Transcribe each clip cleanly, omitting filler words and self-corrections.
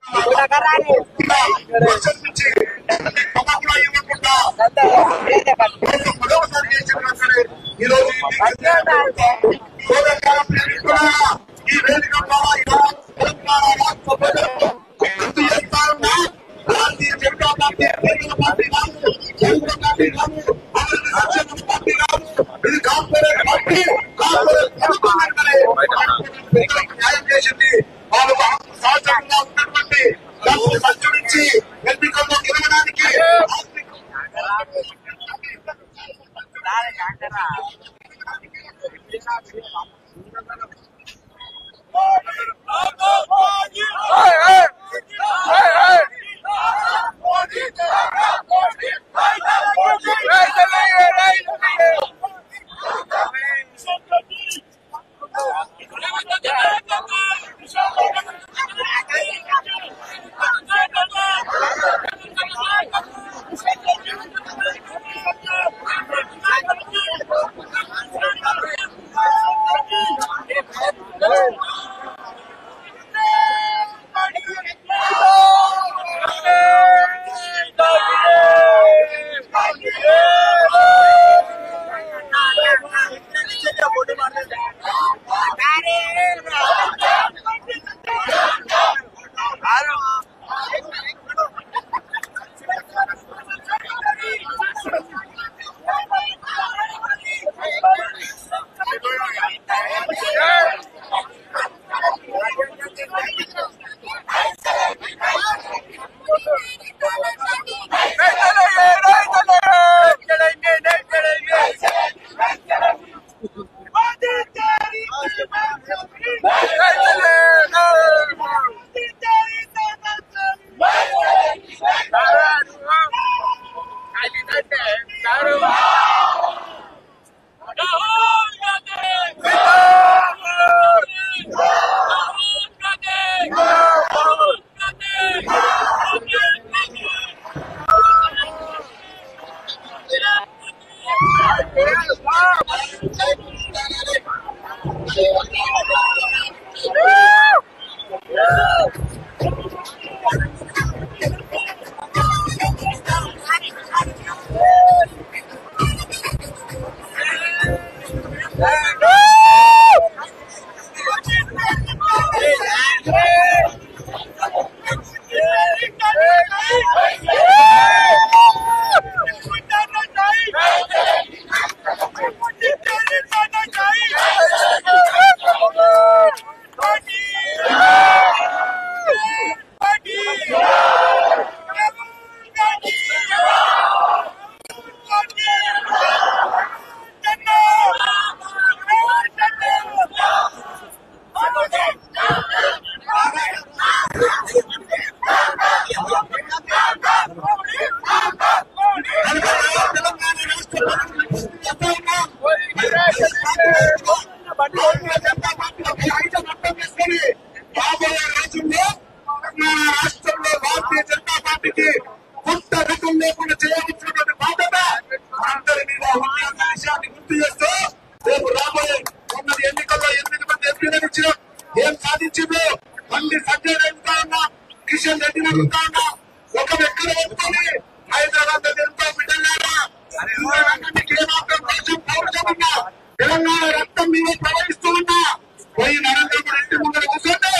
ఈ వేదిక Bharatiya Janata party party కాదు, పార్టీ కాదు, పార్టీ కాదు, ఇది కార్పొరేట్ పార్టీ. కార్పొరేట్ న్యాయం చేసింది. వాళ్ళు సహజంగా ఉన్నటువంటి డబ్బు ఖర్చు నుంచి ఎన్నికల్లో గెలవడానికి రాష్ట్రంలో భారతీయ జనతా పార్టీకి కొత్త రకం లేకుండా చేయవలసినటువంటి బాధ్యత అందరి మీద ఉన్న విషయాన్ని గుర్తు చేస్తూ రేపు రాబోయే ఉన్నది ఎన్నికల్లో 8 మంది ఎంపీలను ఇచ్చిన ఏం సాధించిందో మళ్ళీ సంజయ్ అడుగుతా ఉన్నా, కిషన్ రెడ్డిని అడుగుతా ఉన్నా, ఒక వ్యక్తిని పెట్టుకొని హైదరాబాద్ ఎంతో బిడ్డలారా ఏమాత్రం పౌరుషం ఉన్నా తెలంగాణ రక్తం మీద ప్రవహిస్తూ ఉన్నా పోయి నరేంద్ర మోడీ ఇంటి ముందర కూర్చోండి,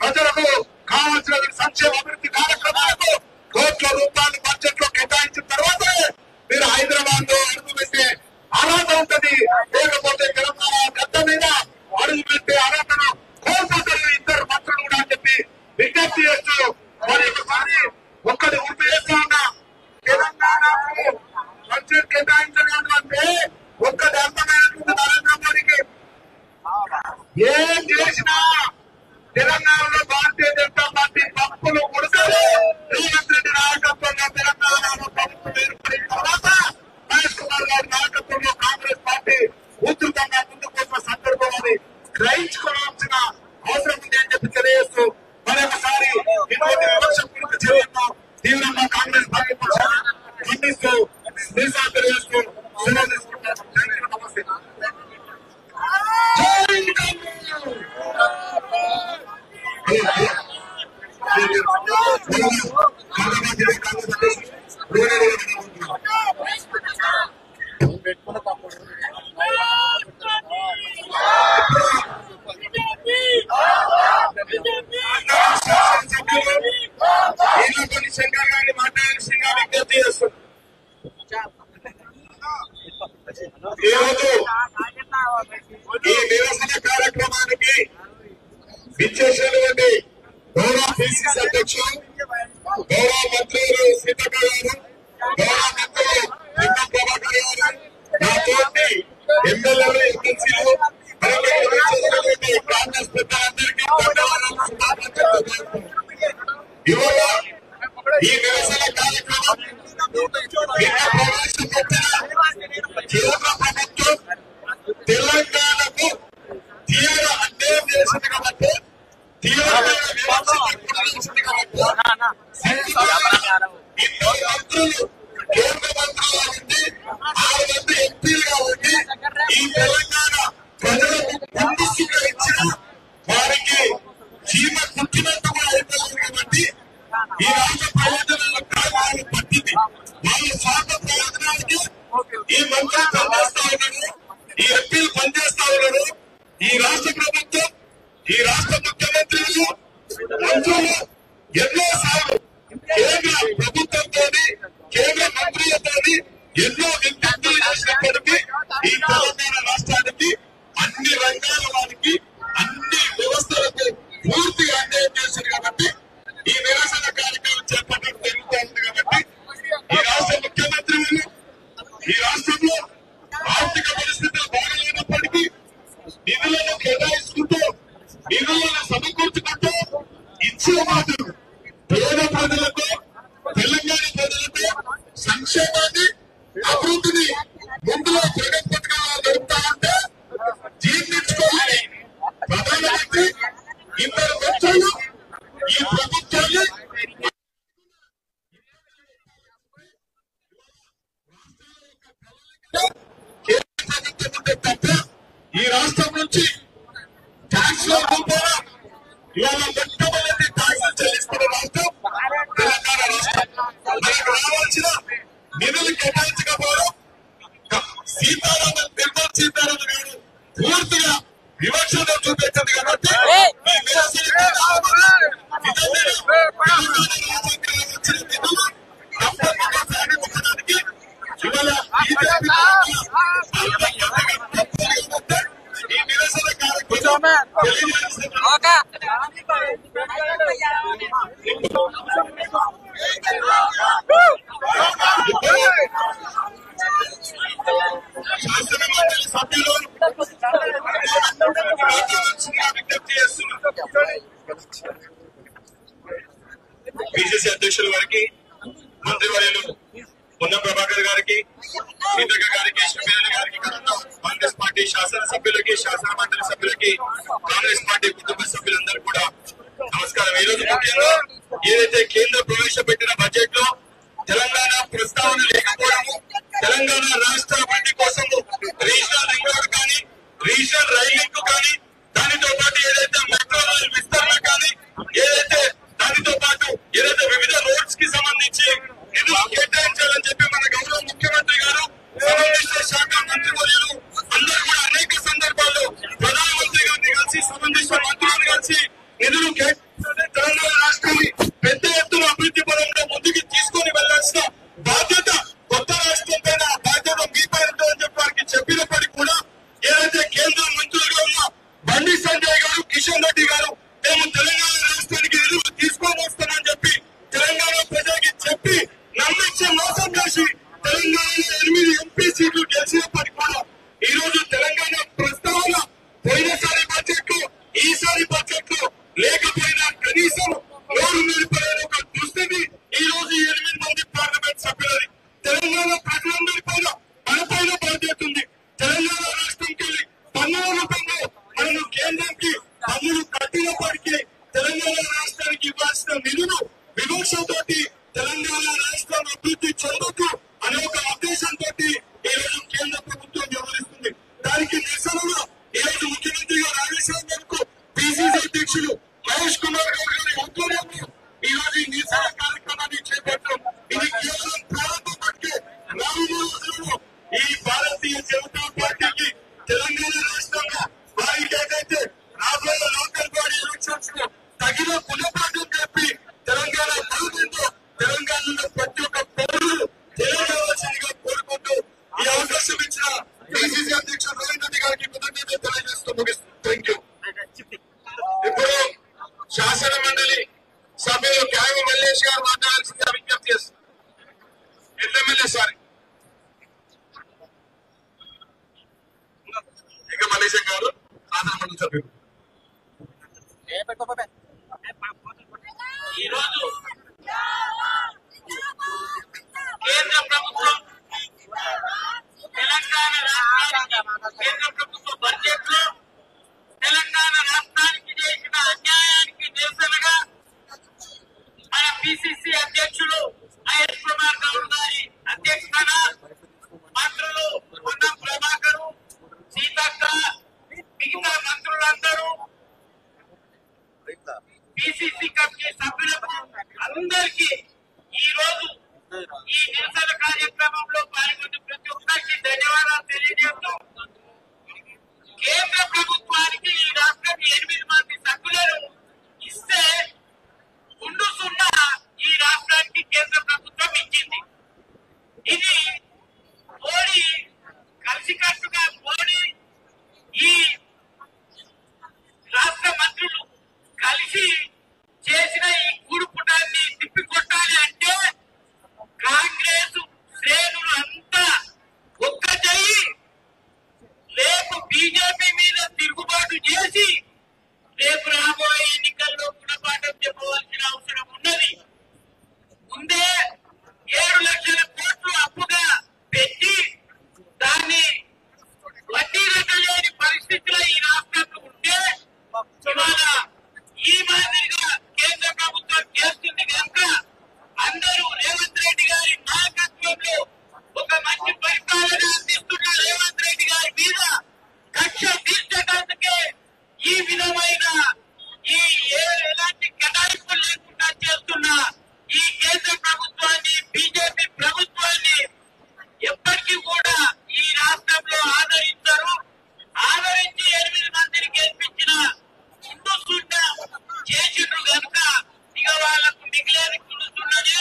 ప్రజలకు కావాల్సిన సంక్షేమ అభివృద్ధి కార్యక్రమాలకు కోట్ల రూపాయలు బడ్జెట్ లో కేటాయించిన తర్వాత మీరు హైదరాబాద్ లో అడుగు పెట్టే అర్హత ఉంటది. లేకపోతే తెలంగాణ గడ్డ మీద అడుగు పెట్టే అర్హతను కోల్పోతారు ఇద్దరు మంత్రులు కూడా అని చెప్పి విజ్ఞప్తి చేస్తూ మరి ఒకసారి ఒక్కటి గుర్తు చేస్తా ఉన్నా, తెలంగాణకు బడ్జెట్ కేటాయించడం అంటే ఒక్కటి అర్థమైనటువంటి నరేంద్ర మోడీకి ఏం చేసినా తెలంగాణలో భారతీయ జనతా పార్టీ పప్పులు కొడతారు. రేవంత్ రెడ్డి నాయకత్వంలో తెలంగాణలో ప్రభుత్వం ఏర్పడిన తర్వాత మహేష్ కుమార్ గారి నాయకత్వంలో కాంగ్రెస్ పార్టీ ఉధృతంగా ముందుకు వచ్చిన సందర్భం అని గ్రహించుకోవాల్సిన అవసరం ఉంది అని చెప్పి తెలియజేస్తూ మరొకసారి శంకర్ గారిని మాట్లాడాల్సిందిగా విజ్ఞప్తి చేస్తున్నాం. ఈరోజు ఈ నిరసన కార్యక్రమానికి విచ్చేసినటువంటి గౌరవ పిసిసి అధ్యక్షులు, గౌరవ మంత్రులు సీతక్క గారు, గౌరవ మంత్రులు లింగం ప్రభాకర్ గారు, నా తోటి ఎమ్మెల్యేలు, ఎమ్మెల్సీలు, కాంగ్రెస్ పెద్దలందరికీ ఇవాళ ఈ నిరసన కార్యక్రమం ప్రవేశపెట్టిన కేంద్ర ప్రభుత్వం తెలంగాణకు తీవ్ర అన్యాయం చేసింది కాబట్టి, తీవ్రమైన విమర్శ చేసింది కాబట్టి ఇద్దరు మంత్రులు కేంద్ర మంత్రులుగా ఉండి 6 మంది ఎంపీలుగా ఉండి ఈ తెలంగాణ ప్రజలకు పండిస్తుగా ఇచ్చిన వారికి చీమ కుట్టినట్టు కూడా అయిపోయింది కాబట్టి ఈ రాష్ట్ర ప్రయోజనాల కారణాలు పట్టింది. వాళ్ళ స్వార్థ ప్రయోజనానికి ఈ మంత్రులు పనిచేస్తా ఉన్నారు, ఈ ఎంపీలు పనిచేస్తా ఉన్నారు. ఈ రాష్ట్ర ప్రభుత్వం, ఈ రాష్ట్ర ముఖ్యమంత్రులు, మంత్రులు ఎన్నో సార్లు కేంద్ర ప్రభుత్వంతో, కేంద్ర మంత్రులతో ఎన్నో విజ్ఞప్తులు చేసినప్పటికీ ఈ తెలంగాణ రాష్ట్రానికి అన్ని రంగాల వారికి, అన్ని వ్యవస్థలకు పూర్తిగా అన్యాయం చేశారు కాబట్టి ఈ నిరసన కార్యక్రమం చేపట్టడం జరుగుతూ ఉంది. కాబట్టి ఈ రాష్ట్ర ముఖ్యమంత్రులు ఈ రాష్ట్రంలో ఆర్థిక పరిస్థితులు బాగాలేనప్పటికీ నిధులను కేటాయించుకుంటూ, నిధులను సమకూర్చుకుంటూ ఇచ్చే మాటలు పేద ప్రజలకు, తెలంగాణ ప్రజలకు సంక్షేమాన్ని, అభివృద్ధిని ముందులో ప్రగతి పథకాలు జరుపుతా ఉంటే జీర్ణించుకోవాలి. ప్రధానమంత్రి ఇద్దరు మంత్రులు ఈ ప్రభుత్వాన్ని కేంద్ర ప్రభుత్వం ఉంటే తప్ప ఈ రాష్ట్రం నుంచి ట్యాక్స్ లో రూపాయలు ఇవాళ మొట్టమొదటి ట్యాక్స్ చెల్లిస్తున్న రాష్ట్రం తెలంగాణ రాష్ట్రం. మనకు రావాల్సిన నిధులు కేటాయించకపోవడం నిర్మలా సీతారామన్ గారు పూర్తిగా వివక్షను చూపించింది కాబట్టి వచ్చిన నిధులు తప్పకుండా సాధించడానికి ఇవాళ ఈ నిరసన కార్యక్రమం శాసన మండలి సభ్యులు విజ్ఞప్తి చేస్తున్నారు. పిసిసి అధ్యక్షుల వారికి, మంత్రివర్యులు పొన్నం ప్రభాకర్ గారికి, సీతక్క గారికి, షబీర్ గారికి, కాంగ్రెస్ పార్టీ శాసనసభ్యులకి, శాసన మండలి సభ్యులకి, కాంగ్రెస్ పార్టీ కుటుంబ సభ్యులందరూ కూడా నమస్కారం. ఈ రోజు ముఖ్యంగా ఏదైతే కేంద్ర ప్రవేశపెట్టిన బడ్జెట్ లో తెలంగాణ ప్రస్తావన లేకపోవడము, తెలంగాణ రాష్ట్ర అభివృద్ధి కోసం రీజనల్ రింగ్ రోడ్ కానీ, రీజనల్ రైల్ లింక్ కానీ, దానితో పాటు ఏదైతే మెట్రో రైల్ విస్తరణ కానీ, ఏదైతే దానితో పాటు ఏదైతే వివిధ రోడ్స్ కి సంబంధించి నిధులు కేటాయించాలని చెప్పి మన గౌరవ ముఖ్యమంత్రి గారు, సంబంధిత శాఖ మంత్రివర్యులు అందరూ కూడా అనేక సందర్భాల్లో ప్రధానమంత్రి గారిని కలిసి, సంబంధిత మంత్రులను కలిసి నిధులు తెలంగాణ రాష్ట్రాన్ని పెద్ద ఎత్తున అభివృద్ధి పరంగా ముందుకు తీసుకొని వెళ్లాల్సిన బాధ్యత కొత్త రాష్ట్రం పైన, బాధ్యత మీ పైన అని చెప్పి వారికి చెప్పినప్పటికీ కూడా ఏదైతే కేంద్ర మంత్రులుగా ఉన్న బండి సంజయ్ గారు, కిషన్ రెడ్డి గారు మేము తెలంగాణ రాష్ట్రానికి నిధులు తీసుకొని వస్తామని చెప్పి తెలంగాణ ప్రజలకి చెప్పి నమ్మించి మోసం చేసి తెలంగాణలో 8 ఎంపీ సీట్లు గెలిచినప్పటికీ కూడా ఈ రోజు తెలంగాణ ప్రస్తావన పోయినసారి బడ్జెట్ లో, ఈసారి బడ్జెట్ లో లేకపోయినా కనీసం నోరు నిలిపోయిన ఒక దుస్థితి ఈ రోజు 8 మంది పార్లమెంట్ సభ్యులని తెలంగాణ ప్రజలందరి పైన, మన పైన బాధ్యత ఉంది. తెలంగాణ రాష్ట్రంకి వెళ్ళి పన్నుల రూపంలో మనము కేంద్రానికి పన్నులు కట్టినప్పటికీ తెలంగాణ రాష్ట్రానికి ఇవ్వాల్సిన నిధులు విమర్శతోటి తెలంగాణ రాష్ట్రం అభివృద్ధి చెందుతూ అనే ఒక ఉద్దేశంతో ఈ రోజు కేంద్ర ప్రభుత్వం వ్యవహరిస్తుంది. దానికి నిరసనగా ఈ రోజు ముఖ్యమంత్రి గారు ఆదేశాల మేరకు పిసిసి అధ్యక్షులు మహేష్ కుమార్ గౌడ్ గారి ఆధ్వర్యంలో ఈ రోజు మల్లేష్ గారు మాట్లాడాల్సిందిగా విజ్ఞప్తి చేస్తున్నారు. ఎమ్మెల్యే సార్ ఇక మల్లేష్ గారు సాధారణ మండలి సభ్యులు. ఈరోజు కేంద్ర ప్రభుత్వం తెలంగాణ రాష్ట్రానికి కేంద్ర ప్రభుత్వ బడ్జెట్ లో తెలంగాణ రాష్ట్రానికి చేసిన అన్యాయానికి నిరసనగా మన పిసిసి అధ్యక్షులు ఐఎస్ కుమార్ గౌడ్ గారి అధ్యక్షతన మంత్రులు పొన్నం ప్రభాకర్, సీతక్క, మిగతా మంత్రులందరూ పిసిసి కమిటీ సభ్యులకు అందరికీ ఈ రోజు ఈ నిరసన కార్యక్రమంలో పాల్గొన్న ప్రతి ఒక్కరికి ధన్యవాదాలు తెలియజేస్తూ, కేంద్ర ప్రభుత్వానికి ఈ రాష్ట్రం 8 మంది సభ్యులను ఇస్తే ముందు సున్నా ఈ రాష్ట్రానికి కేంద్ర ప్రభుత్వం ఇచ్చింది. ఇది మోడీ కలిసికట్టుగా మోడీ ఈ రాష్ట్ర మంత్రులు కలిసి చేసిన ఈ కూడుపుటాన్ని తిప్పికొట్టాలి అంటే కాంగ్రెస్ శ్రేణులు అంతా ఒక్కటయ్యి రేపు బీజేపీ మీద తిరుగుబాటు చేసి రేపు రాబోయే ఎన్నికల్లో గుణపాఠం చెప్పవలసిన అవసరం ఉన్నది. ముందే 7 లక్షల కోట్లు అప్పుగా పెట్టి దాన్ని వడ్డీ రేట్లేని పరిస్థితిలో ఈ రాష్ట్రంలో ఉంటే ఇవాళ ఈ మాదిరిగా కేంద్ర ప్రభుత్వం చేస్తుంది కనుక అందరూ రేవంత్ రెడ్డి గారి నాయకత్వంలో ఒక మంచి పరిపాలన అందిస్తున్న రేవంత్ రెడ్డి గారి మీద కక్ష తీర్చడానికే ఈ విధమైన ఈ ఎలాంటి కేటాయింపులు లేకుండా చేస్తున్న ఈ కేంద్ర ప్రభుత్వాన్ని, బీజేపీ ప్రభుత్వాన్ని ఎప్పటికీ కూడా ఈ రాష్ట్రంలో ఆదరించారు. ఆదరించి 8 మందిని గెలిపించిన ముందు సున్నా చేసిండ్రు కనుక ఇక వాళ్ళకు మిగిలేది కుడుతున్నది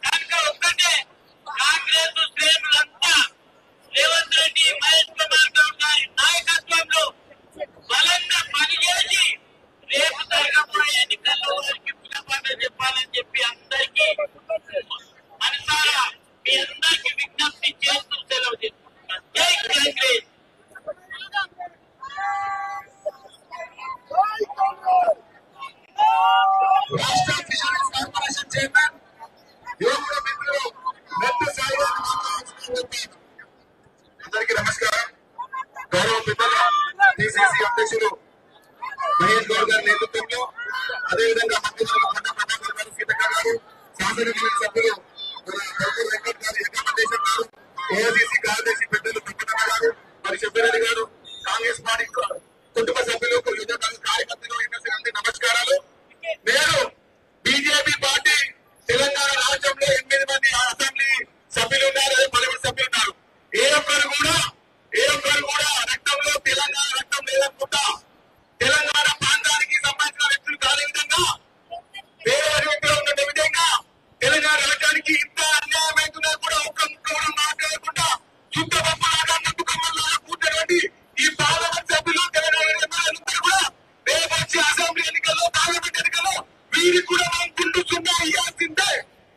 కనుక ఒక్కటే కాంగ్రెస్ శ్రేణులంతా రేవంత్ రెడ్డి, మహేష్ కుమార్ గౌడ్ గారి నాయకత్వంలో బలంగా పనిచేసి రేపు జరగబోయే ఎన్నికల్లో వారికి గుణపాఠం చెప్పాలని చెప్పి అందరికీ మనసారా మీ అందరికీ విజ్ఞప్తి చేస్తూ సెలవు తీసుకుంటున్నాను. జై కాంగ్రెస్. రాష్ట్ర ఫిషరీస్ కార్పొరేషన్ చైర్మన్ యోగుల మిత్రులు నెత్త సాయి గారు మాట్లాడుతున్నారు. అందరికీ నమస్కారం. గౌరవ పెద్దలు పిసిసి అధ్యక్షులు మహేష్ గౌడ్ గారి నేతృత్వంలో, అదేవిధంగా మంత్రులు పొన్నం ప్రభాకర్ గారు, సీతక్క గారు, శాసనమండలి సభ్యులు వెంకట్ గారు, వెంకటేశ్వర గారు, ఏఐసిసి కార్యదర్శి పెద్దలు తిరుపతమ్మ గారు, మరి చెప్పిరెడ్డి గారు, కాంగ్రెస్ పార్టీ కుటుంబ సభ్యులు, కార్యకర్తలు, అందరికీ నమస్కారాలు. నేను బీజేపీ పార్టీ తెలంగాణ రాష్ట్రంలో 8 మంది అసెంబ్లీ సభ్యులు ఉన్నారు, 11 సభ్యులు ఉన్నారు. ఏ ఒక్కరు కూడా రక్తంలో తెలంగాణ రక్తం లేదనుకుంటా, తెలంగాణ ప్రాంతానికి సంబంధించిన వ్యక్తులు కాని విధంగా, వేరే వ్యక్తులు ఉన్న విధంగా తెలంగాణ రాష్ట్రానికి ఇంత అన్యాయం అవుతున్నా కూడా ఒక్క ముక్క కూడా మాట్లాడకుండా చుట్టపక్కల ముట్టుకమ్మలాగా కూర్చోండి. ఈ పార్లమెంట్ సభ్యులు తెలంగాణ ఎమ్మెల్యేలందరూ కూడా రేపు వచ్చే అసెంబ్లీ ఎన్నికల్లో, పార్లమెంట్ ఎన్నికల్లో వీరికి కూడా మనం గుండు సున్నా ఇవ్వాల్సిందే.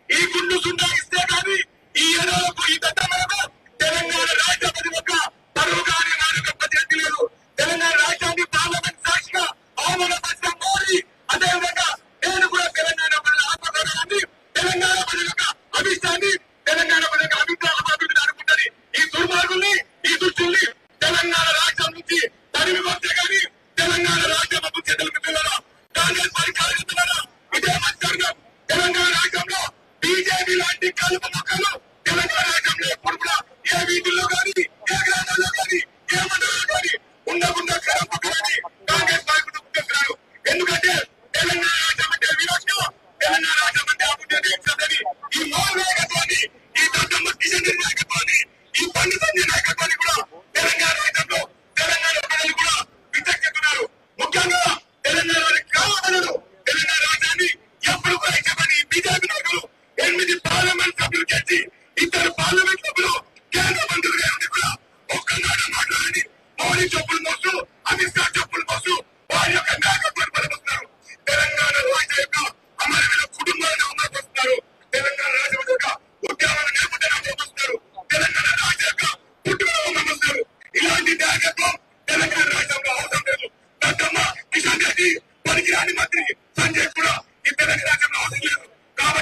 ఈ గుండు సున్నా ఇస్తే కానీ ఈ ఎడలకు ఈ దట్టలకు తెలంగాణ రాష్ట్రపతి యొక్క పరువు కానీ వారి ప్రతి లేదు. తెలంగాణ రాష్ట్రాన్ని పార్లమెంట్ సాక్షిగా అవమానపరిచిన మోడీ, అదేవిధంగా నేను కూడా తెలంగాణ ప్రజల ఆత్మగౌరవాన్ని, తెలంగాణ ప్రజల యొక్క అభిష్టాన్ని, తెలంగాణ ప్రజల యొక్క అభిప్రాయాలు అనుకుంటుంది. ఈ దుర్మార్గుల్ని, ఈ దుష్టుల్ని తెలంగాణ రాష్ట్రం నుంచి తరిమి కొట్టే కానీ తెలంగాణ రాష్ట్రం అభివృద్ధి తెలుపుతున్నారా? కాంగ్రెస్ పార్టీ కార్యకర్తలారా, ఇదే మంత్రం తెలంగాణ రాష్ట్రంలో బీజేపీ లాంటి కలుపు మొక్కలు తెలంగాణ రాష్ట్రంలో ఎప్పుడు కూడా ఏ వీధుల్లో కానీ, ఏ గ్రామాల్లో కానీ, ఏ మండలంలో కానీ ఉండకుండా కలపకలని కాంగ్రెస్ పార్టీ గుర్తిస్తున్నారు. ఎందుకంటే తెలంగాణ రాష్ట్రం అంటే విరోధం, తెలంగాణ రాష్ట్రం అంటే అభివృద్ధి ఈ మోహన్ నాయకత్వాన్ని, ఈ దత్తమ్మ కిషన్ రెడ్డి నాయకత్వాన్ని, ఈ పండు సంజయ్ నాయకత్వాన్ని కూడా తెలంగాణ రాష్ట్రంలో తెలంగాణ ప్రజలు కూడా విచక్షిస్తున్నారు. ముఖ్యంగా తెలంగాణ కావాలను తెలంగాణ రాష్ట్రాన్ని ఎప్పుడు కూడా ఇష్టపడి బీజేపీ నాయకులు 8 పార్లమెంట్ సభ్యులు చేసి 2 పార్లమెంట్ సభ్యులు కేంద్ర మంత్రులుగా ఉండి కూడా ఒక్కనాడు మాట్లాడండి. మోడీ చెప్పులు మోస్తూ, అమిత్ షా చెప్పులు మోస్తూ వారి యొక్క నాయకత్వాన్ని బలపరుస్తున్నారు. తెలంగాణ రాష్ట్ర యొక్క అమరవీరుల కుటుంబాలను అమలుపరుస్తున్నారు.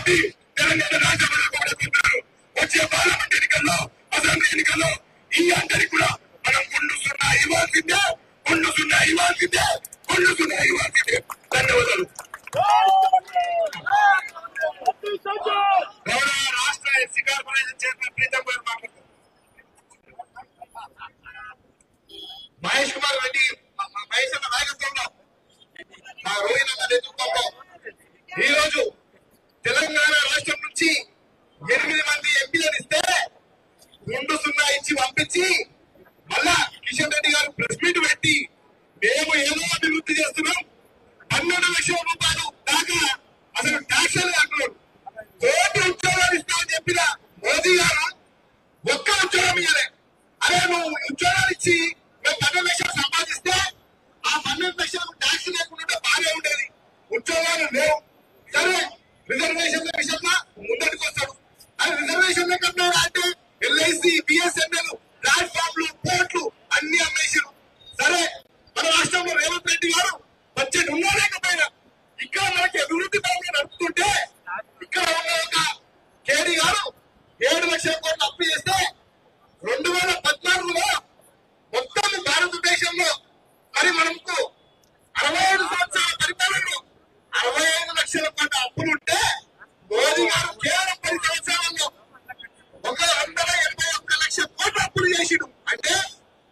పార్టీ తెలంగాణ రాష్ట్రంలో కోరుకుంటున్నారు. వచ్చే పార్లమెంట్ ఎన్నికల్లో, అసెంబ్లీ ఎన్నికల్లో ఈ అందరికి కూడా మనం గుండు సున్నా ఇవ్వాల్సిందే, గుండు సున్నా ఇవ్వాల్సిందే, గుండు సున్నా ఇవ్వాల్సిందే. ధన్యవాదాలు. గౌరవ రాష్ట్ర ఎస్సీ కార్పొరేషన్ చైర్మన్ ప్రీతం గారు మాట్లాడుతున్నారు. మహేష్ కుమార్ రెడ్డి మహేష్ అన్న నాయకత్వంలో, మా రోహిత్ అన్న నేతృత్వంలో ఈ రోజు తెలంగాణ రాష్ట్రం నుంచి 8 మంది ఎంపీలను ఇస్తే 2-0 ఇచ్చి పంపించి మళ్ళా కిషన్ రెడ్డి గారు ప్రెస్ మీట్ పెట్టి మేము ఏదో అభివృద్ధి చేస్తున్నాం, 12 లక్షల రూపాయలు దాకా అసలు ట్యాక్సులు అంటున్నారు, 1 కోటి ఉద్యోగాలు ఇస్తామని చెప్పిన మోదీ గారు ఒక్క ఉద్యోగం ఇవ్వలే. అదే నువ్వు ఉద్యోగాలు ఇచ్చి మేము 12 లక్షలు సంపాదిస్తే ఆ 12 లక్షలకు ట్యాక్స్ లేకుండా బాగా ఉండేది. ఉద్యోగాలు లేవు. సరే రిజర్వేషన్ల విషయంలో ముందటికి వస్తాడు. అది రిజర్వేషన్ల కన్నా అంటే ఎల్ఐసి, బిఎస్ఎన్ఎల్, ప్లాట్ఫామ్లు, పోర్ట్లు అన్ని అమ్మేసారు. సరే మన రాష్ట్రంలో రేవంత్ రెడ్డి గారు బడ్జెట్ ఉన్నా లేకపోయినా ఇక్కడ మనకి అభివృద్ధి పరంగా నడుపుతుంటే ఇక్కడ ఉన్న ఒక కేడీ గారు 7 లక్షల కోట్లు అప్పు చేస్తే 2014లో మొత్తం భారతదేశంలో మరి మనకు 65 సంవత్సరాల పరిపాలనలో 65 లక్షల కోట్ల అప్పులుంటే మోదీ గారు కేవలం 10 సంవత్సరాలలో 181 లక్షల కోట్ల అప్పులు చేసిడు. అంటే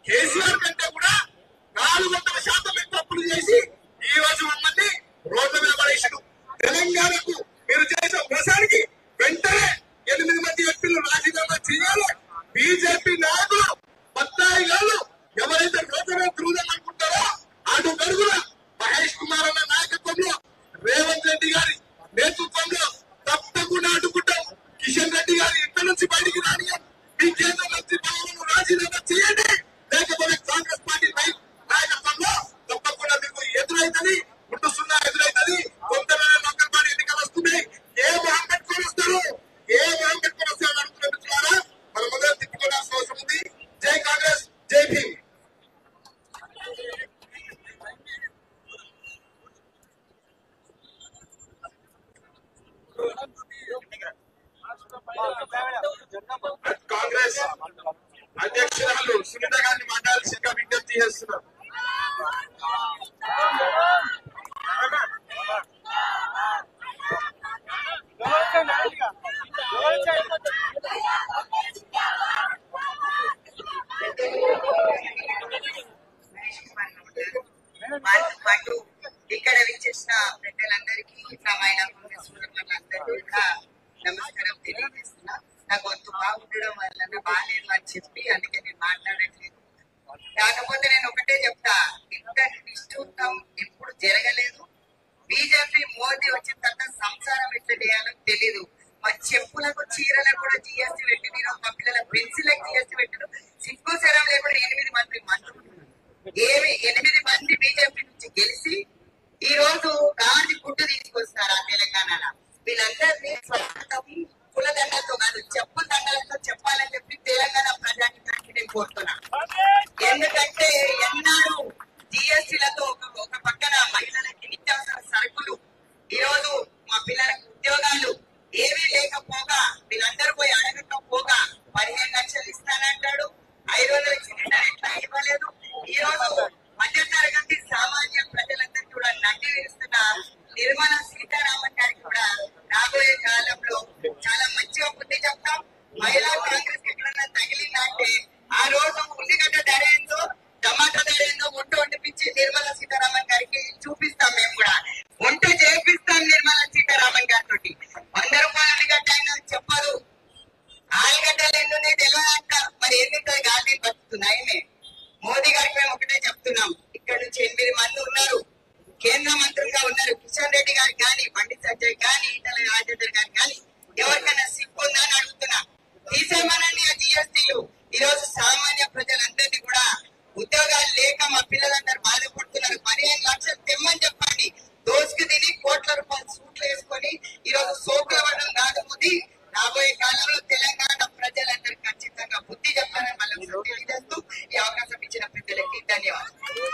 కేసీఆర్ కంటే కూడా 400% ఎక్కువ అప్పులు చేసి ఈ రోజు మమ్మల్ని రోడ్ల మీద పడేసాడు. తెలంగాణకు మీరు చేసిన మోసానికి వెంటనే 8 మంది ఎంపీలు రాజీనామా చేయాలి. బీజేపీ నాయకులు 14 ఏళ్ళు ఎవరైతే రోడ్ల మీద తిరుగుదాం అనుకుంటారో అటు గడుగుల మహేష్ కుమార్ అన్న నాయకత్వంలో, రేవంత్ రెడ్డి గారి నేతృత్వంలో తప్పకుండా అడ్డుకుంటాం. కిషన్ రెడ్డి గారి ఇంటి నుంచి బయటికి రాని మీ కేంద్ర మంత్రి పదవులను రాజీనామా చేయండి, లేకపోతే కాంగ్రెస్ పార్టీ నాయకత్వంలో తప్పకుండా మీకు ఎదురైతుంది, గుండు సున్నా ఎదురైతుంది. కొంతమంది లోకల్ పార్టీ ఎన్నికలు వస్తున్నాయి. ఏ మొహం పెట్టుకొని వస్తారు, ఏ మొహం పెట్టుకొని వస్తారు అనుకున్న మిత్రులారా మన మొదలు తిప్పుకోవాల్సిన అవసరం ఉంది. జై కాంగ్రెస్, జై భీమ్. కాంగ్రెస్ అధ్యక్షురాలు సునీత గారిని మాట్లాడాల్సిందిగా విజ్ఞప్తి చేస్తున్నారు. వారితో పాటు ఇక్కడ విచ్చేసిన ప్రజలందరికీ, మైనా కాంగ్రెస్ సోదరులందరికీ కూడా నమస్కారం తెలియజేస్తున్నా. నా గొంతు బాగుండడం వల్ల బాగాలేదు అని చెప్పి అందుకే నేను మాట్లాడట్లేదు. కాకపోతే నేను ఒకటే చెప్తా, ఇంత నిష్ఠూరం ఎప్పుడు జరగలేదు. బీజేపీ మోదీ వచ్చిన తర్వాత సంసారం ఎట్లా చేయాలో తెలీదు. మా చెప్పులకు, చీరలకు కూడా జిఎస్టీ పెట్టిన, మా పిల్లల పెన్సిల్లకు జిఎస్టీ పెట్టిన, సిగ్గు శరం లేకుండా 8 మంది మంత్రులు, 8 మంది బీజేపీ నుంచి గెలిచి ఈ రోజు గాంధీ గుడ్డు తీసుకొస్తారు ఆ తెలంగాణలో. వీళ్ళందరినీ స్వాగతం కులదండలతో కాదు, చెప్పు దండలతో చెప్పాలని చెప్పి తెలంగాణ ప్రజానికి నేను కోరుతున్నా. ఎందుకంటే ఎన్నాడు జిఎస్టీలతో ఒక పక్కన మహిళలకి నిత్యావసర సరుకులు, ఈ రోజు మా పిల్లలకు ఉద్యోగాలు ఏమీ లేకపోగా వీళ్ళందరూ పోయి అడగకపోగా 15 లక్షలు ఇస్తానంటాడు. 500 సిలిండర్ ఎట్లా ఇవ్వలేదు. ఈ రోజు మధ్య తరగతి సామాన్య ప్రజలందరికీ కూడా నడ్డి వేస్తున్న నిర్మలా సీతారామన్ గారికి కూడా రాబోయే కాలంలో చాలా మంచిగా బుద్ధి చెప్తాం. మహిళా కాంగ్రెస్ ఎక్కడన్నా తగిలిందంటే ఆ రోజు ఉల్లిగడ్డ ధర ఏందో, టమాటా ధర ఏందో వండిపించి నిర్మలా సీతారామన్ గారికి చూపిస్తాం. మేము కూడా వంట చేపిస్తాం నిర్మలా సీతారామన్ గారితో. 100 రూపాయల ఉల్లిగడ్డ అయినా చెప్పదు, ఆలుగడ్డలు ఎన్నున్నాయి తెలియదంట. మరి ఎందుకు గాంధీ బతుకుతున్నాయి? మోదీ గారికి మేము ఒకటే చెప్తున్నాం, ఇక్కడ నుంచి 8 మంది ఉన్నారు, కేంద్ర మంత్రులుగా ఉన్నారు. కిషన్ రెడ్డి గారికి కానీ, బండి సంజయ్ కానీ, ఈటల రాజేందర్ గారికి కానీ ఎవరికైనా సిగ్గు ఉందా అని అడుగుతున్నా. తీసేమనండి ఆ జిఎస్టీలు. ఈ రోజు సామాన్య ప్రజలందరినీ కూడా ఉద్యోగాలు లేక మా పిల్లలందరూ బాధపడుతున్నారు. 15 లక్షలు తెమ్మని చెప్పండి. దోసుకు తిని కోట్ల రూపాయలు సూట్లు వేసుకొని ఈ రోజు సోకుల పడడం కాదు మోదీ. రాబోయే కాలంలో తెలంగాణ ప్రజలందరూ ఖచ్చితంగా బుద్ధి చెప్పాలని మళ్ళీ తెలియజేస్తూ ఈ అవకాశం ఇచ్చిన పెద్దలకి ధన్యవాదాలు.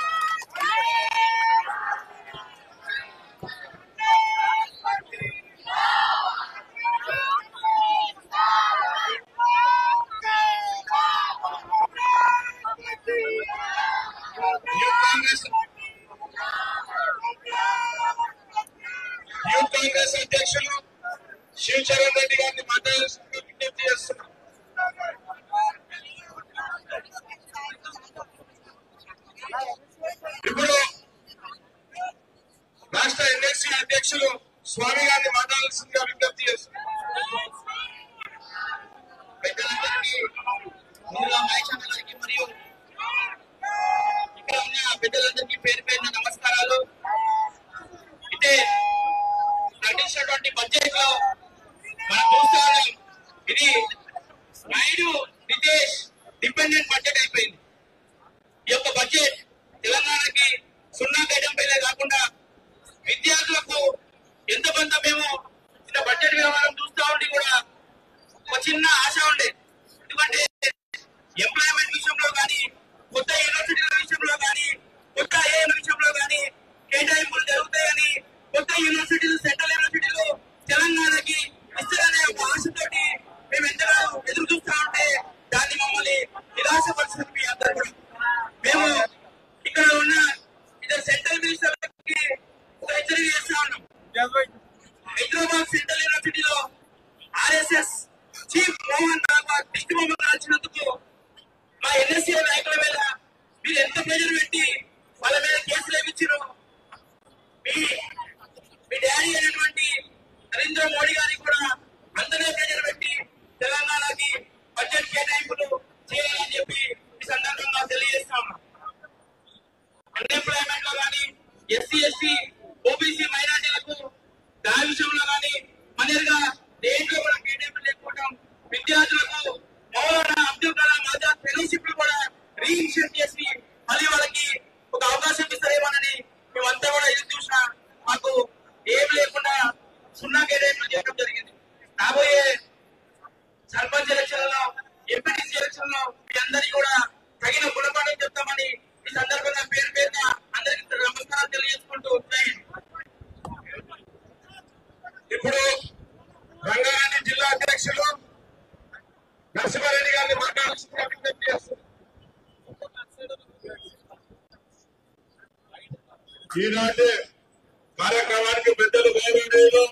శివచరణ్ రెడ్డి గారిని మాట్లాడాల్సిందిగా విజ్ఞప్తి చేస్తున్నాం. ఇప్పుడు రాష్ట్ర ఎన్ఎస్సీ అధ్యక్షులు స్వామి గారిని మాట్లాడాల్సిందిగా విజ్ఞప్తి చేస్తున్నాం. పెద్దలందరికీ మరియు ఇక్కడ ఉన్న పెద్దలందరికీ పేరు పేరున నమస్కారాలు. అయితే ప్రకటించినటువంటి బడ్జెట్ లో మనం చూస్తాం, ఇది నాయుడు నితేష్ డిపెండెంట్ బడ్జెట్ అయిపోయింది. ఈ యొక్క బడ్జెట్ తెలంగాణకి సున్నా కేటాయింపైనే కాకుండా విద్యార్థులకు ఎంత కొంత మేము చిన్న బడ్జెట్ వ్యవహారం చూస్తా ఉండి కూడా ఒక చిన్న ఆశ ఉండే. ఎందుకంటే ఎంప్లాయ్మెంట్ విషయంలో కానీ, కొత్త యూనివర్సిటీల విషయంలో కానీ, కొత్త ఏఎం విషయంలో కానీ కేటాయింపులు జరుగుతాయని, కొత్త యూనివర్సిటీలు సెంట్రల్ యూనివర్సిటీలు తెలంగాణకి ఇస్తారనే ఒక ఆశతోటి మేము ఎంతగానో ఎదురు చూస్తా ఉంటే దాన్ని మమ్మల్ని నిరాశపరిచింది మీ అందరూ కూడా. మేము ఇక్కడ ఉన్న ఇద్దరు సెంట్రల్ మినిస్టర్లకి ఒక హెచ్చరిక చేస్తా ఉన్నాం. హైదరాబాద్ సెంట్రల్ యూనివర్సిటీలో ఆర్ఎస్ఎస్ చీఫ్ మోహన్ రాబాద్ దిష్టి బొమ్మలు రాసినందుకు మా ఎన్ఎస్సీ నాయకుల మీద మీరు ఎంత ప్రెజర్ పెట్టి వాళ్ళ మీద కేసులు వేయించారు. మీ డాడీ అయినటువంటి నరేంద్ర మోడీ గారికి కూడా అంతనే ప్రెజర్ పెట్టి తెలంగాణకి బడ్జెట్ కేటాయింపులు చేయాలని చెప్పి ఈ సందర్భంగా తెలియజేస్తాం. అన్ఎంప్లాయ్మెంట్ లో కానీ, ఎస్సీ ఎస్టీ ఓబీసీ మైనార్టీలకు దాని విషయంలో కానీ మనీగా దేంట్లో కూడా కేటాయింపులు లేకపోవడం, విద్యార్థులకు మౌలానా అబ్దుల్ కలాం ఆజాద్ ఫెలోషిప్ కూడా రీఇన్షియేట్ చేసి మళ్ళీ వాళ్ళకి ఒక అవకాశం ఇస్తారేమోనని మేమంతా కూడా ఎదురు చూసినా మాకు ఏం లేకుండా సున్నా కేటాయింపులు చేయడం జరిగింది. రాబోయే సర్పంచ్ ఎలక్షన్లలో, ఎంపీటీసీ ఎలక్షన్ లో మీ అందరికీ కూడా తగిన గుణపాఠం చెప్తామని ఈ సందర్భంగా పేరు పేరున అందరికీ నమస్కారాలు తెలియజేసుకుంటూ వచ్చాయి. ఇప్పుడు రంగారెడ్డి జిల్లా అధ్యక్షులు నరసింహారెడ్డి గారిని మాట్లాడాల్సిందిగా విజ్ఞప్తి చేస్తున్నారు. ఈనాటి కార్యక్రమానికి పెద్దలు గౌరవనీయులు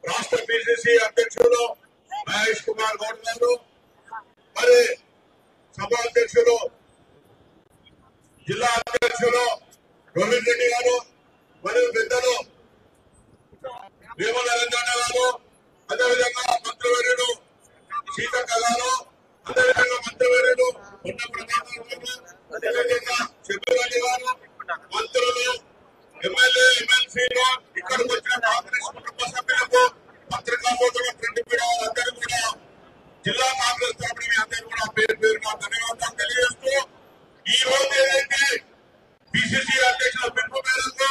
రాష్ట్ర పిసిసి అధ్యక్షులు మహేష్ కుమార్ గౌడ్ గారు, మరి సభా అధ్యక్షులు జిల్లా అధ్యక్షులు గోవింద్ రెడ్డి గారు, మరియు పెద్దలు వేముల రంజన్న గారు, అదేవిధంగా మంత్రివర్యులు సీతక్క గారు, అదేవిధంగా మంత్రివర్యులు ఉన్న ప్రతాప్ గారు, అదేవిధంగా చెబ్బిరెడ్డి గారు, మంత్రులు, ఎమ్మెల్యే, ఎమ్మెల్సీలు, ఇక్కడికి వచ్చిన కాంగ్రెస్ కుటుంబ సభ్యులకు, పత్రికా సోదరులు, ప్రింట్ మీడియా వాళ్ళందరూ కూడా జిల్లా కాంగ్రెస్ తరపున మీ అందరూ కూడా పేరు పేరున ధన్యవాదాలు తెలియజేస్తూ, ఈ రోజు ఏదైతే పిసిసి అధ్యక్షుల పిలుపు మేరకు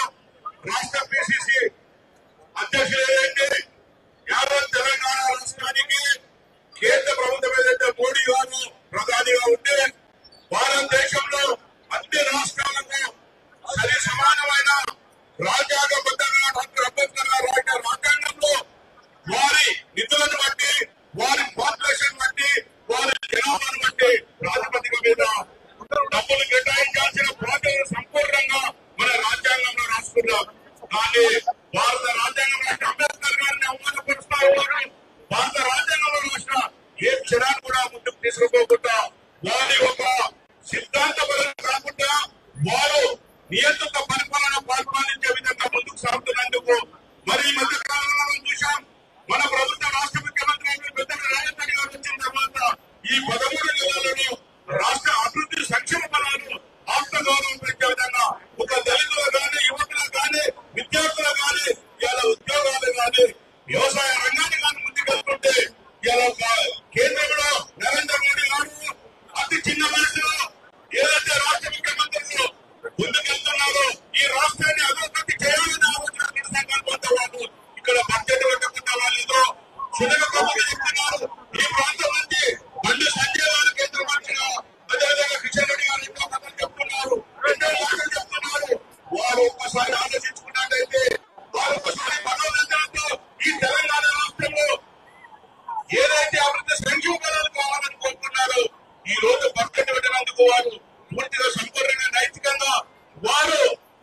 రాష్ట్ర పిసిసి అధ్యక్షులు ఏదైతే యావత్ తెలంగాణ రాష్ట్రానికి కేంద్ర ప్రభుత్వం ఏదైతే మోడీ గారు ప్రధానిగా ఉంటే భారతదేశంలో అన్ని రాష్ట్రాలకు సరి సమానమైన రాజ్యాంగబద్ధంగా డాక్టర్ అంబేద్కర్ గారు రాసిన రాజ్యాంగంలో వారి నిధులను బట్టి, వారి పాపులేషన్ బట్టి, వారి జనాభాను బట్టి ప్రాతిపదిక మీద డబ్బులు కేటాయించాల్సిన బాధ్యతలు సంపూర్ణంగా మన రాజ్యాంగంలో రాసుకున్నాం. కానీ భారత రాజ్యాంగం రాసిన అంబేద్కర్ గారిని అవమానపరుస్తా ఉన్నారు. భారత రాజ్యాంగంలో రాసిన ఏ క్షణాన్ని కూడా ముందుకు తీసుకుపోకుండా వారి ఒక సిద్ధాంతపరం కాకుండా వారు నియంత్రిత పరిపాలన పరిపాలించే విధంగా ముందుకు సాగుతున్నందుకు మరి ఈ మధ్య కాలంలో మనం చూశాం. మన ప్రభుత్వ రాష్ట్ర ముఖ్యమంత్రి పెద్దల రాజధాని గారు వచ్చిన తర్వాత ఈ 13 నెలలలో రాష్ట్ర అభివృద్ధి సంక్షేమ ఫలాలు ఆత్మగౌరవం పెంచే విధంగా ఒక దళితులు కానీ, యువకులు కానీ, విద్యార్థులు కానీ, ఇలా ఉద్యోగాలు కానీ, వ్యవసాయ రంగాన్ని కానీ ముందుకెళ్తుంటే ఇలా కేంద్రంలో నరేంద్ర మోడీ గారు అతి చిన్న వయసులో ఏదైతే రాష్ట్ర ముఖ్యమంత్రులు ముందుకెళ్తున్నారో ఈ రాష్ట్రాన్ని అభివృద్ధి చేయాలని ఆలోచన సంకల్పంతో వాళ్ళు ఇక్కడ బడ్జెట్ పెట్టకుండా వాళ్ళు ఏదో చిన్నగా చెప్తున్నారు. ఈ ప్రాంతం నుంచి మళ్ళీ సంజయ్ గారు కేంద్ర మంత్రిగా, అదేవిధంగా కిషన్ రెడ్డి గారు ఇంకో కథలు చెప్తున్నారు, 2 మాటలు చెప్తున్నారు. వారు ఒక్కసారి ఆలోచించుకున్నట్టయితే, వారు ఒక్కసారి మనోరంజనతో ఈ తెలంగాణ రాష్ట్రంలో ఏదైతే అభివృద్ధి సంక్షేమ ఫలాలు కావాలని కోరుకున్నారో ఈ రోజు బడ్జెట్ పెట్టినందుకు వారు పూర్తిగా సంపూర్ణంగా నైతికంగా వారు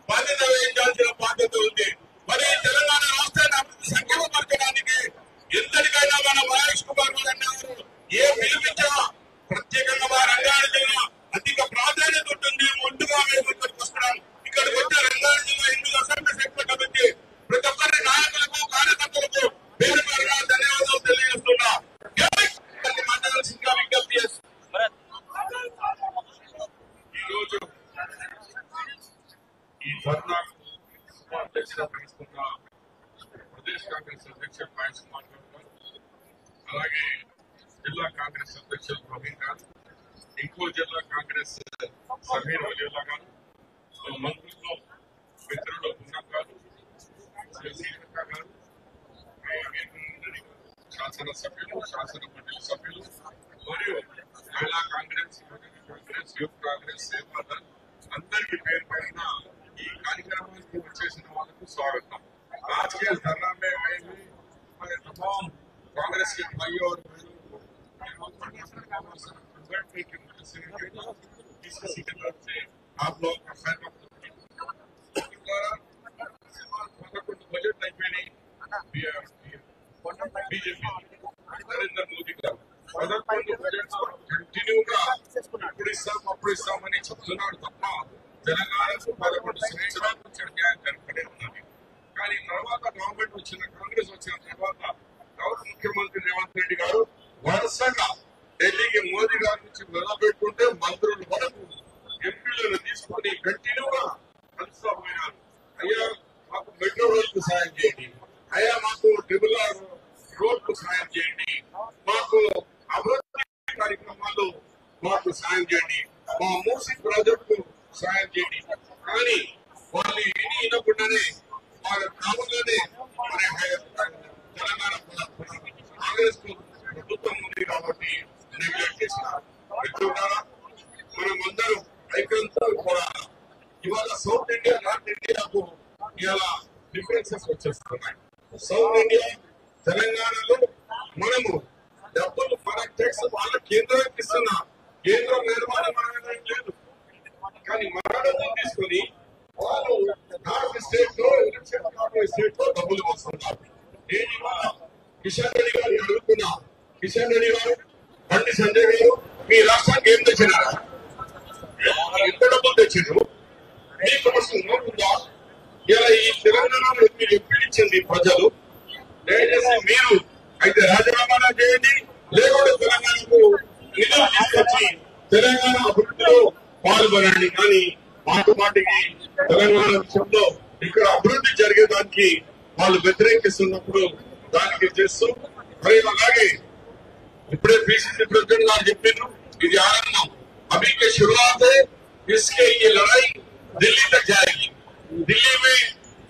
బాధ్యత వహించాల్సిన బాధ్యత ఉంది. మరి తెలంగాణ రాష్ట్రాన్ని అభివృద్ధి సంక్షేమపరచడానికి ఎంతటి నిన్న మన మహేష్ కుమార్ గారు ఏ పిలిపించా ప్రత్యేకంగా మా రంగారెడ్డి జిల్లా అధిక ప్రాధాన్యత ఉంటుంది. ముందుగా మేము ఇక్కడికి వస్తున్నాం. ఇక్కడికి వచ్చే రంగారెడ్డి జిల్లా హిందూ అసెంబ్లీ సెక్టర్ కమిటీ ప్రతి ఒక్కరి నాయకులకు కార్యకర్తలకు పేరు పేరుగా ధన్యవాదాలు తెలియజేస్తున్నా. మండలిగా విజ్ఞప్తి చేస్తున్నా. ఈరోజు ఈ ధర్నా అధ్యక్షత వహిస్తున్న ప్రదేశ్ కాంగ్రెస్ అధ్యక్షుడు మహేష్ కుమార్ గారు, అలాగే జిల్లా కాంగ్రెస్ అధ్యక్షుడు ప్రవీణ్ గారు, ఇంకో జిల్లా కాంగ్రెస్ సమీర్ వలీల్లా గారు, మంత్రులు మిత్రులు ఉన్నం గారు, సీతక్క గారు, శాసనసభ్యులు, శాసన మండలి సభ్యులు మరియు మహిళా కాంగ్రెస్, యూత్ కాంగ్రెస్, సేవాదల్ అందరికీ పేరు పైన ఈ కార్యక్రమానికి వచ్చేసిన వాళ్ళకు స్వాగతం. आज के धरना में आए हुए तमाम कांग्रेस के भाई और बीसीसी की तरफ से आप लोग का खैर बजट नहीं बीजेपी नरेंद्र मोदी का బడ్జెట్ కంటిన్యూగా అప్పుడు ఇస్తామని చెప్తున్నాడు తప్ప తెలంగాణకు 11 సంవత్సరాల నుంచి అన్యాయం కనపడే ఉన్నది. కానీ తర్వాత గవర్నమెంట్ వచ్చిన కాంగ్రెస్ వచ్చిన తర్వాత గౌరవ ముఖ్యమంత్రి రేవంత్ రెడ్డి గారు వరుసగా ఢిల్లీకి మోదీ గారి నుంచి మొదలుపెట్టుకుంటే మంత్రులు వరకు ఎంపీలను తీసుకొని కంటిన్యూగా కలుస్తా పోయినారు. అయ్యా మాకు మెట్రో రైలుకు సాయం చేయండి, అయ్యా మాకు ట్రిపుల్ ఆర్ రోడ్ కు సాయం చేయండి, మాకు అభివృద్ధి కార్యక్రమాలు మాకు సాయం చేయండి, మా మూసీ ప్రాజెక్టు సాయం చేయండి. కానీ వాళ్ళు వినకుండానే వాళ్ళ గ్రామంలోనే తెలంగాణ కాంగ్రెస్ ప్రభుత్వం ఉంది కాబట్టి నెగ్లెక్ట్ చేసినారు. మనం అందరూ ఐక్యంతో కూడా ఇవాళ సౌత్ ఇండియా నార్త్ ఇండియాకు ఇవాళ డిఫరెన్సెస్ వచ్చేస్తున్నాయి. సౌత్ ఇండియా తెలంగాణలో మనము డబ్బులు మన ట్యాక్స్ వాళ్ళ కేంద్రానికి ఇస్తున్నా, కేంద్రం నిర్మాణం లేదు. కానీ మన డబ్బులు తీసుకొని వాళ్ళు నార్త్ స్టేట్ లో స్టేట్ లో డబ్బులు వస్తున్నారు. నేను ఇవాళ కిషన్ రెడ్డి గారిని అడుగుతున్నా, కిషన్ రెడ్డి గారు, బండి సంజయ్ గారు, మీ రాష్ట్రానికి ఏం తెచ్చినారా? ఎంత డబ్బులు తెచ్చిండ్రు? మీకు అసలు నోటుందా? ఇలా ఈ తెలంగాణలో మీరు ఎప్పిచ్చింది ప్రజలు. దయచేసి మీరు అయితే రాజీనామా చేయండి, లేకుంటే తెలంగాణకు నిధులు తీసుకొచ్చి తెలంగాణ అభివృద్ధిలో పాల్గొనండి. కానీ మాటికి తెలంగాణ విషయంలో ఇక్కడ అభివృద్ధి జరిగేదానికి వాళ్ళు వ్యతిరేకిస్తున్నప్పుడు దానికి చేస్తూ మరి అలాగే ఇప్పుడే పిసిసి ప్రెసిడెంట్ గారు చెప్పిండ్రు, ఇది ఆరంభం. अभी के शुरुआत है, इसके ये लड़ाई दिल्ली तक जाएगी. दिल्ली में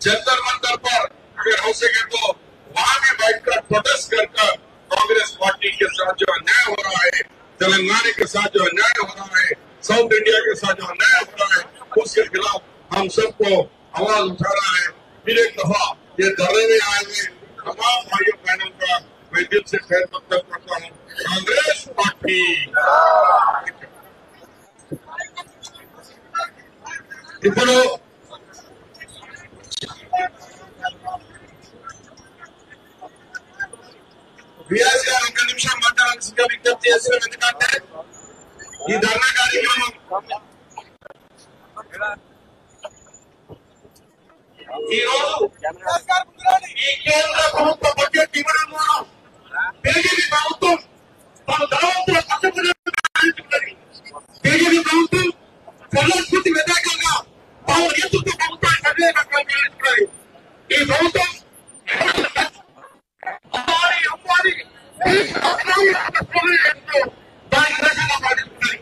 जंतर मंतर पर अगर हो सके तो वहां भी बैठकर प्रोटेस्ट कर कांग्रेस पार्टी के साथ जो अन्याय हो रहा है, तेलंगाना के साथ जो अन्याय हो रहा है, साउथ इंडिया के साथ जो अन्याय हो रहा है, उसके खिलाफ हम सबको आवाज उठा रहा है. फिर एक दफा ये धरने में आए हुए तमाम भाइयों बहनों का मैं दिल से खैर मकदम करता हूँ. कांग्रेस पार्टी ఇప్పుడు వియాస్ గారు 1 నిమిషం మాట్లాడాల్సిందిగా విజ్ఞప్తి చేస్తున్నాం. ఎందుకంటే ఈ ధర్నా కార్యక్రమం ఈరోజు ఈ కేంద్ర ప్రభుత్వ బడ్జెట్ ఇవ్వడం ద్వారా బీజేపీ ప్రభుత్వం తన ధనవంతుల కష్టపడి బీజేపీ ప్రభుత్వం ప్రజాస్ఫూర్తి వ్యతిరేకంగా తాము నేతృత్వ ప్రభుత్వాన్ని వ్యతిరేకంగా ఈ ప్రభుత్వం దానికి రకంగా పాటిస్తున్నాయి.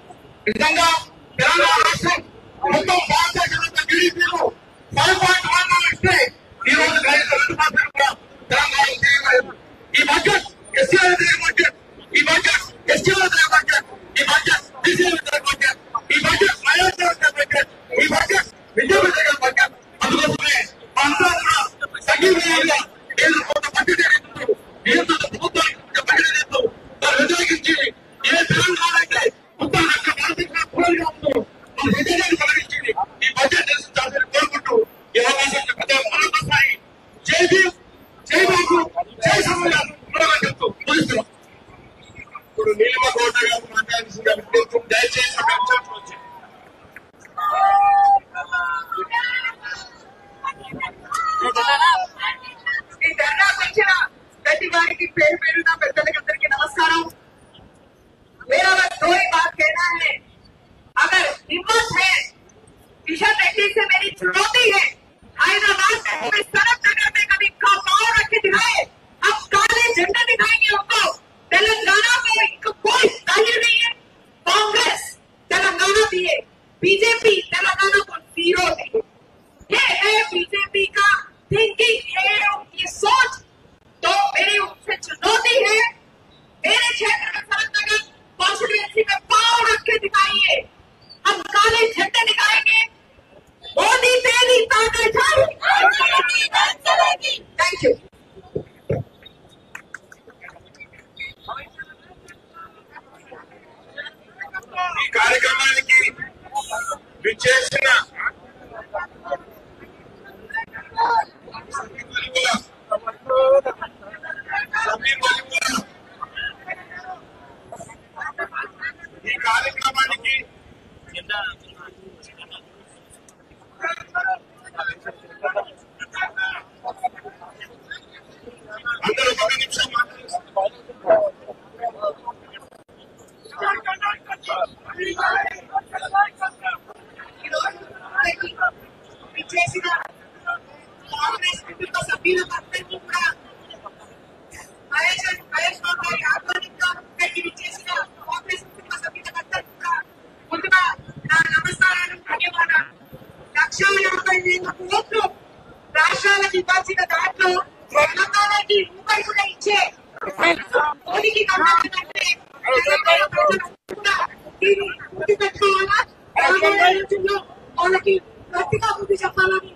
నిజంగా తెలంగాణ రాష్ట్రం మొత్తం భారతదేశంలో జీడీపీలో 5.1 ఇస్తే ఈ రోజు కనీసం 2% కూడా తెలంగాణ చేయలేదు. ఈ బడ్జెట్ ఎస్సీల బడ్జెట్, ఈ బడ్జెట్ ఎస్టీల బడ్జెట్, ఈ బడ్జెట్ బీసీల బడ్జెట్, ఈ బడ్జెట్ మైనారిటీల బడ్జెట్, ఈ బడ్జెట్ విద్యార్థుల బడ్జెట్. అందుకోసమే అందరూ కూడా సంఘీయంగా కేంద్ర ప్రభుత్వ బడ్జెట్ నియంత్రణ ప్రభుత్వానికి బడ్జెట్ చేస్తూ దాన్ని వ్యతిరేకించి ఏ తెలంగాణ అయితే మొత్తం రాష్ట్ర ఆర్థికంగా పూర్తిగా ఉందో మన విజయాన్ని కలిగించింది ఈ బడ్జెట్ చేస్తారని కోరుకుంటూ ఈ అవకాశాన్ని మరొకసారి జై భీమ్, జై బాబు, జై సమాజం చెప్తూ గారు మాట్లాడాల్సిందిగా విజ్ఞప్తి. దయచేసి చర్చకు వచ్చి ఈ ధర్నాకు వచ్చిన ప్రతి వారికి పేరు పేరున పెద్దలకి అందరికీ నమస్కారం. मेरा बस दो ही बात कहना है, अगर हिम्मत है किशन रेड्डी से मेरी चुनौती है, हैदराबाद में सड़क नगर में कभी पाँव रख के दिखाए, अब काले झंडे दिखाएंगे उनको। तेलंगाना में इनको कोई वैल्यू नहीं है। कांग्रेस तेलंगाना दिए, बीजेपी तेलंगाना को जीरो दिए। ये है बीजेपी का थिंकिंग, ये उनकी सोच। तो मेरी उनसे चुनौती है, मेरे क्षेत्र में सड़क नगर कॉन्स्टिट्यूएंसी में पाँव रख के दिखाइए, हम काले झंडे दिखाएंगे। मोदी तेरी ताकत चलेगी। Thank you. ఈ కార్యక్రమానికి విచ్చేసిన ఈ కార్యక్రమానికి అందరూ ఒక నిమిషం విచ్చేసిన కాంగ్రెస్ కుటుంబ సభ్యులందరికీ కూడా మహేష్ బాబు గారి ఆధ్వర్యంలో ఇక్కడికి విచ్చేసిన కాంగ్రెస్ కుటుంబ సభ్యులందరికీ కూడా ముందుగా నా నమస్కారాలు, ధన్యవాదాలు. 1,50,000 కోట్లు రాష్ట్రాలకు ఇవ్వాల్సిన దాంట్లో తెలంగాణకి రూపాయి కూడా ఇచ్చే మోడీకి కంటే తెలంగాణ ప్రజలు కూడా దీన్ని గుర్తు పెట్టుకోవాలా. రాబోయే రోజుల్లో వాళ్ళకి గట్టిగా బుద్ధి చెప్పాలని